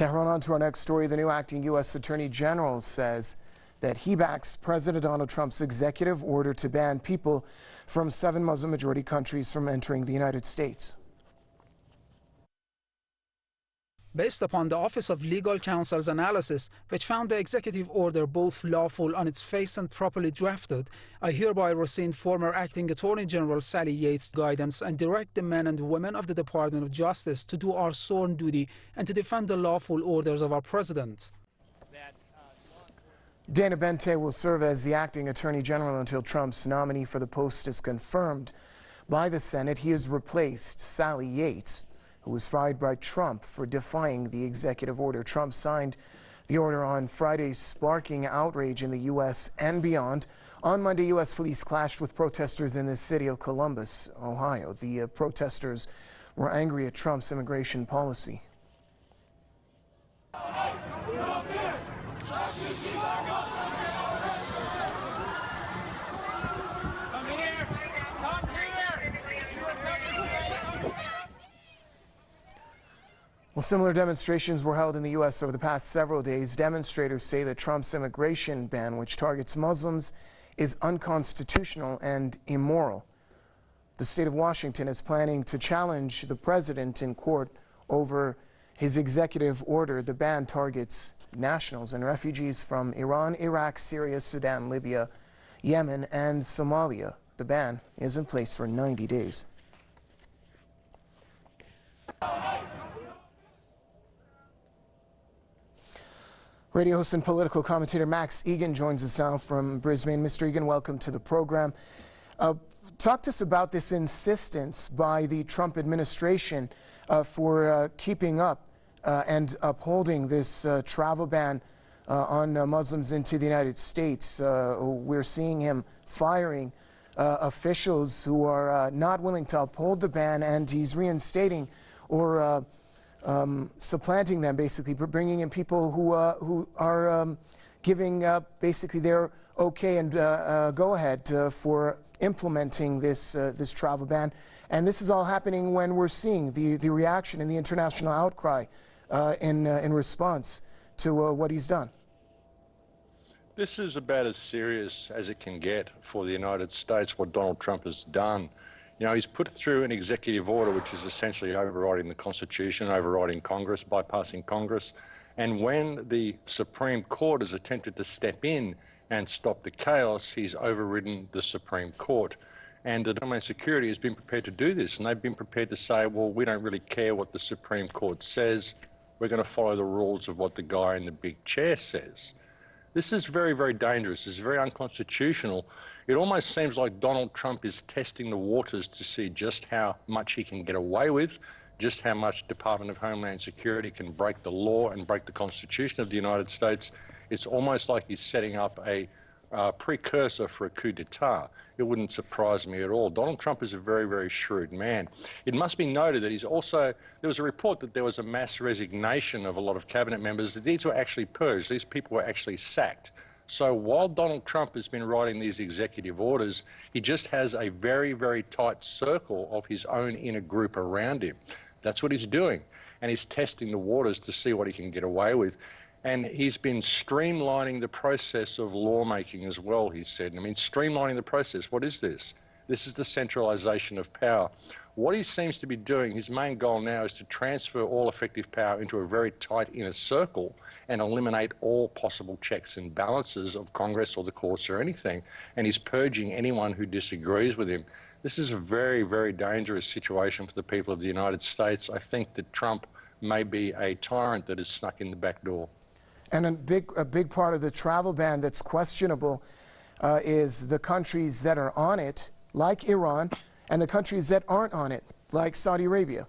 Tehran, on to our next story. The new acting U.S. Attorney General says that he backs President Donald Trump's executive order to ban people from 7 Muslim-majority countries from entering the United States. Based upon the Office of Legal Counsel's analysis, which found the executive order both lawful on its face and properly drafted, I hereby rescind former Acting Attorney General Sally Yates' guidance and direct the men and women of the Department of Justice to do our sworn duty and to defend the lawful orders of our President. Dana Bente will serve as the acting Attorney General until Trump's nominee for the post is confirmed by the Senate. He has replaced Sally Yates, who was fired by Trump for defying the executive order. Trump signed the order on Friday, sparking outrage in the U.S. and beyond. On Monday, U.S. police clashed with protesters in the city of Columbus, Ohio. The protesters were angry at Trump's immigration policy. Well, similar demonstrations were held in the U.S. over the past several days. Demonstrators say that Trump's immigration ban, which targets Muslims, is unconstitutional and immoral. The state of Washington is planning to challenge the president in court over his executive order. The ban targets nationals and refugees from Iran, Iraq, Syria, Sudan, Libya, Yemen, and Somalia. The ban is in place for 90 days. Radio host and political commentator Max Igan joins us now from Brisbane. Mr. Igan, welcome to the program. Talk to us about this insistence by the Trump administration for keeping up and upholding this travel ban on Muslims into the United States. We're seeing him firing officials who are not willing to uphold the ban, and he's reinstating or supplanting them, basically, bringing in people who are giving basically their okay and go ahead for implementing this travel ban. And this is all happening when we're seeing the reaction and the international outcry in response to what he's done. This is about as serious as it can get for the United States, what Donald Trump has done. You know, he's put through an executive order which is essentially overriding the Constitution, overriding Congress, bypassing Congress. And when the Supreme Court has attempted to step in and stop the chaos, he's overridden the Supreme Court. And the Homeland Security has been prepared to do this, and they've been prepared to say, well, we don't really care what the Supreme Court says. We're going to follow the rules of what the guy in the big chair says. This is very, very dangerous. It's very unconstitutional. It almost seems like Donald Trump is testing the waters to see just how much he can get away with, just how much Department of Homeland Security can break the law and break the Constitution of the United States. It's almost like he's setting up a precursor for a coup d'etat. It wouldn't surprise me at all. Donald Trump is a very, very shrewd man. It must be noted that there was a report that there was a mass resignation of a lot of cabinet members. These were actually purged. These people were actually sacked. So while Donald Trump has been writing these executive orders, he just has a very, very tight circle of his own inner group around him. That's what he's doing. And he's testing the waters to see what he can get away with. And he's been streamlining the process of lawmaking as well, he said. I mean, streamlining the process, what is this? This is the centralization of power. What he seems to be doing, his main goal now is to transfer all effective power into a very tight inner circle and eliminate all possible checks and balances of Congress or the courts or anything. And he's purging anyone who disagrees with him. This is a very, very dangerous situation for the people of the United States. I think that Trump may be a tyrant that has snuck in the back door. And a big part of the travel ban that's questionable is the countries that are on it, like Iran, and the countries that aren't on it, like Saudi Arabia.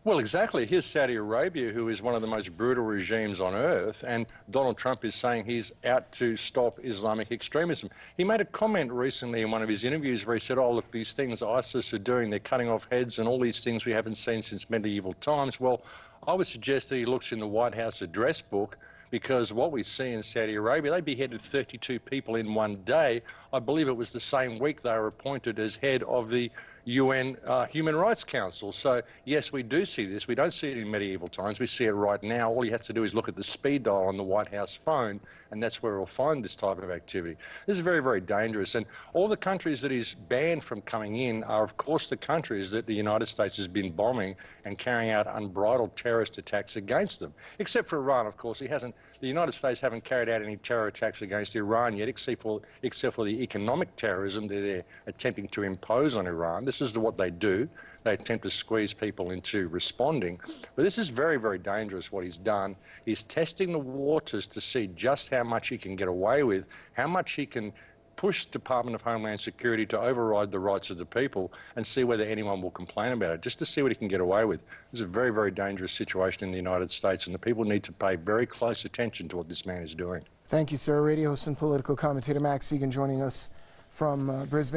Well, exactly. Here's Saudi Arabia, who is one of the most brutal regimes on earth, and Donald Trump is saying he's out to stop Islamic extremism. He made a comment recently in one of his interviews where he said, oh, look, these things ISIS are doing, they're cutting off heads and all these things we haven't seen since medieval times. Well, I would suggest that he looks in the White House address book, because what we see in Saudi Arabia, they beheaded 32 people in one day. I believe it was the same week they were appointed as head of the UN Human Rights Council. So, yes, we do see this. We don't see it in medieval times. We see it right now. All he has to do is look at the speed dial on the White House phone, and that's where he'll find this type of activity. This is very, very dangerous. And all the countries that he's banned from coming in are, of course, the countries that the United States has been bombing and carrying out unbridled terrorist attacks against them. Except for Iran, of course. The United States haven't carried out any terror attacks against Iran yet, except for the economic terrorism that they're attempting to impose on Iran. This is what they do. They attempt to squeeze people into responding. But this is very, very dangerous what he's done. He's testing the waters to see just how much he can get away with, how much he can push the Department of Homeland Security to override the rights of the people and see whether anyone will complain about it, just to see what he can get away with. This is a very, very dangerous situation in the United States, and the people need to pay very close attention to what this man is doing. Thank you, sir. Radio host and political commentator Max Igan joining us from Brisbane.